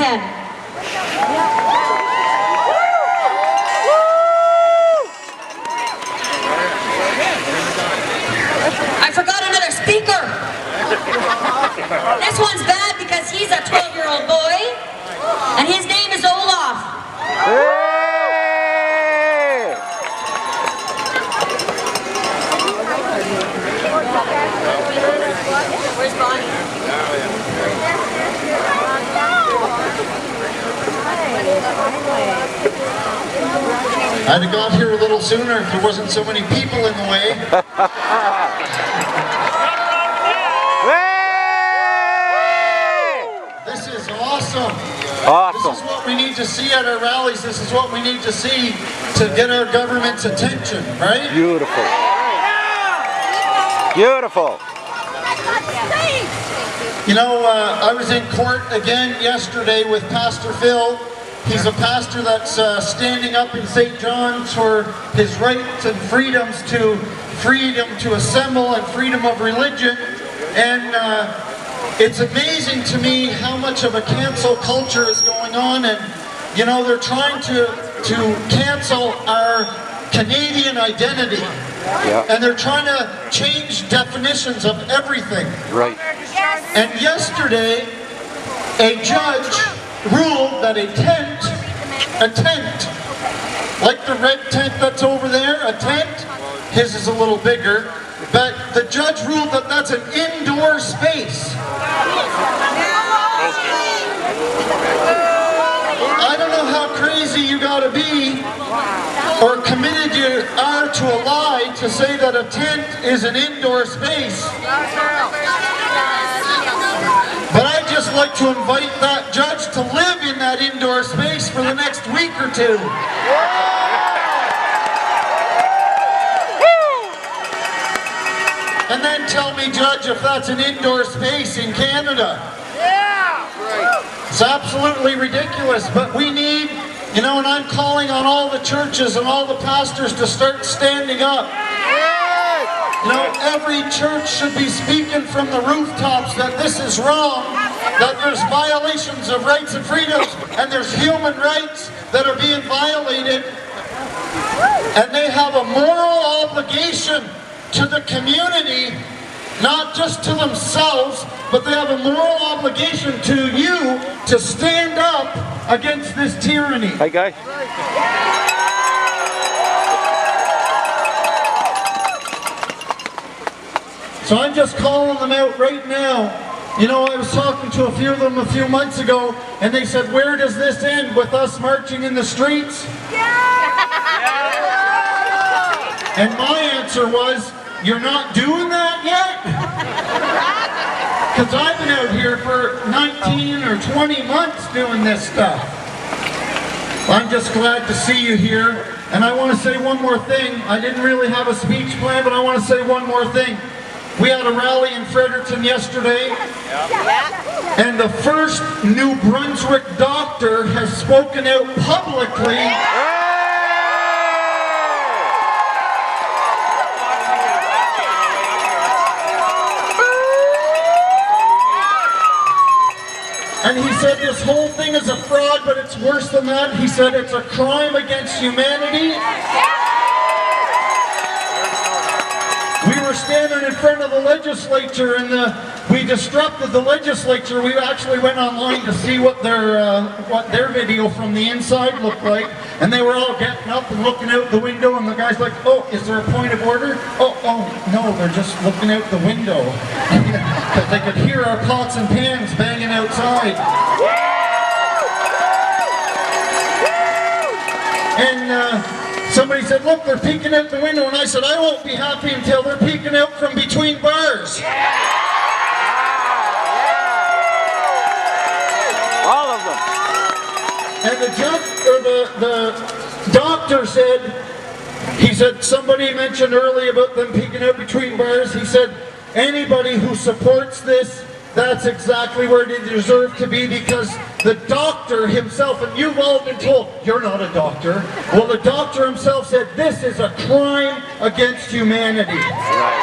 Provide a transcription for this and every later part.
Ken. I forgot another speaker. This one's bad because he's a 12-year-old boy, and his name is Olaf. Hey! Where's Bonnie? I'd have got here a little sooner if there wasn't so many people in the way. This is awesome. Awesome. This is what we need to see at our rallies. This is what we need to see to get our government's attention, right? Beautiful. Beautiful. You know, I was in court again yesterday with Pastor Phil. He's a pastor that's standing up in St. John's for his rights and freedoms to freedom to assemble and freedom of religion. And it's amazing to me how much of a cancel culture is going on. And, you know, they're trying to cancel our Canadian identity. Yeah. And they're trying to change definitions of everything. Right. And yesterday, a judge ruled that a tent, like the red tent that's over there, a tent, his is a little bigger, but the judge ruled that that's an indoor space. I don't know how crazy you gotta be, or committed you are to a lie to say that a tent is an indoor space. But I'd just like to invite that judge to live in that indoor space for the next week or two. And then tell me, Judge, if that's an indoor space in Canada. It's absolutely ridiculous, but we need, you know, and I'm calling on all the churches and all the pastors to start standing up. You know, every church should be speaking from the rooftops that this is wrong, that there's violations of rights and freedoms, and there's human rights that are being violated, and they have a moral obligation to the community, not just to themselves, but they have a moral obligation to you to stand up against this tyranny. Hi, guy. So I'm just calling them out right now. You know, I was talking to a few of them a few months ago, and they said, where does this end, with us marching in the streets? And my answer was, you're not doing that yet? Because I've been out here for 19 or 20 months doing this stuff. I'm just glad to see you here. And I want to say one more thing. I didn't really have a speech plan, but I want to say one more thing. We had a rally in Fredericton yesterday, and the first New Brunswick doctor has spoken out publicly. And he said this whole thing is a fraud, but it's worse than that. He said it's a crime against humanity. We were standing in front of the legislature, and we disrupted the legislature. We actually went online to see what their video from the inside looked like, and they were all getting up and looking out the window, and the guy's like, oh, is there a point of order? Oh, no, they're just looking out the window. Because they could hear our pots and pans banging outside. And somebody said, look, they're peeking out the window, and I said, I won't be happy until they're peeking out from between bars. All of them. And the judge, or the doctor said, he said, somebody mentioned earlier about them peeking out between bars. He said, anybody who supports this, that's exactly where they deserve to be, because the doctor himself, and you've all been told, you're not a doctor. Well, the doctor himself said, this is a crime against humanity. Right.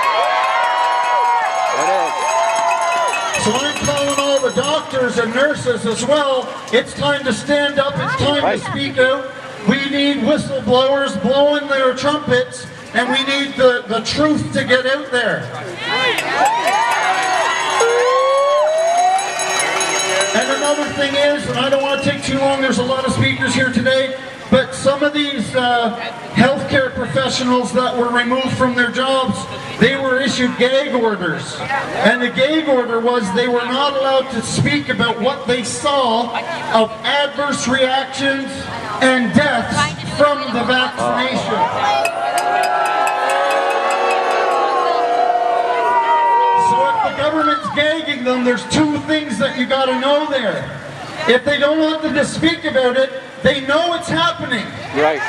It is. So I'm calling all the doctors doctors and nurses as well. It's time to stand up. It's time to speak out. We need whistleblowers blowing their trumpets, and we need the truth to get out there. And another thing is, and I don't want to take too long, there's a lot of speakers here today, but some of these healthcare professionals that were removed from their jobs, they were issued gag orders. And the gag order was they were not allowed to speak about what they saw of adverse reactions and deaths from the vaccination. So if the government's gagging them, there's two things that you got to know there. If they don't want them to speak about it, they know it's happening. Right.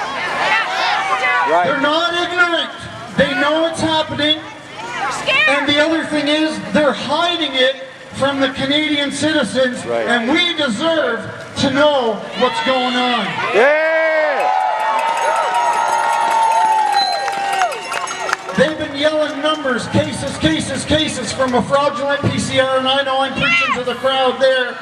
They're not ignorant. They know it's happening. And the other thing is, they're hiding it from the Canadian citizens, and we deserve to know what's going on. Yeah! They've been yelling numbers, cases from a fraudulent PCR, and I know I'm preaching to the crowd there.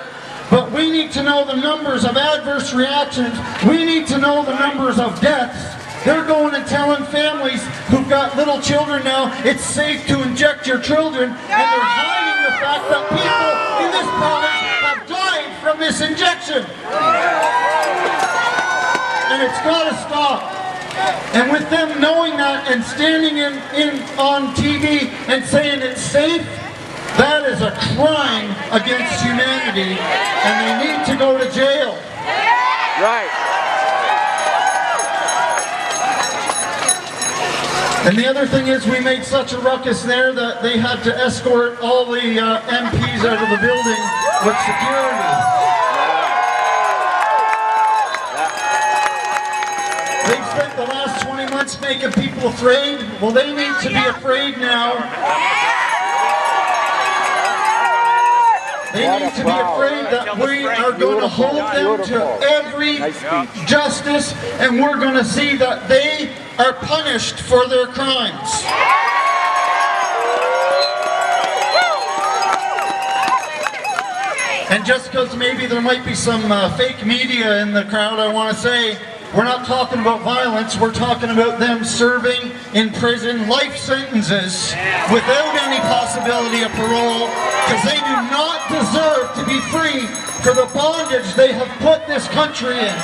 But we need to know the numbers of adverse reactions. We need to know the numbers of deaths. They're going and telling families who've got little children now, it's safe to inject your children, and they're hiding the fact that people in this province have died from this injection. And it's got to stop. And with them knowing that and standing on TV and saying it's safe, that is a crime against humanity, and they need to go to jail. Right. And the other thing is, we made such a ruckus there that they had to escort all the MPs out of the building with security. They've spent the last 20 months making people afraid. Well, they need to be afraid now. They need to be afraid that we are going to hold them to every justice, and we're going to see that they are punished for their crimes. And just because maybe there might be some fake media in the crowd, I want to say, we're not talking about violence, we're talking about them serving in prison life sentences without any possibility of parole, because they do not deserve to be free for the bondage they have put this country in.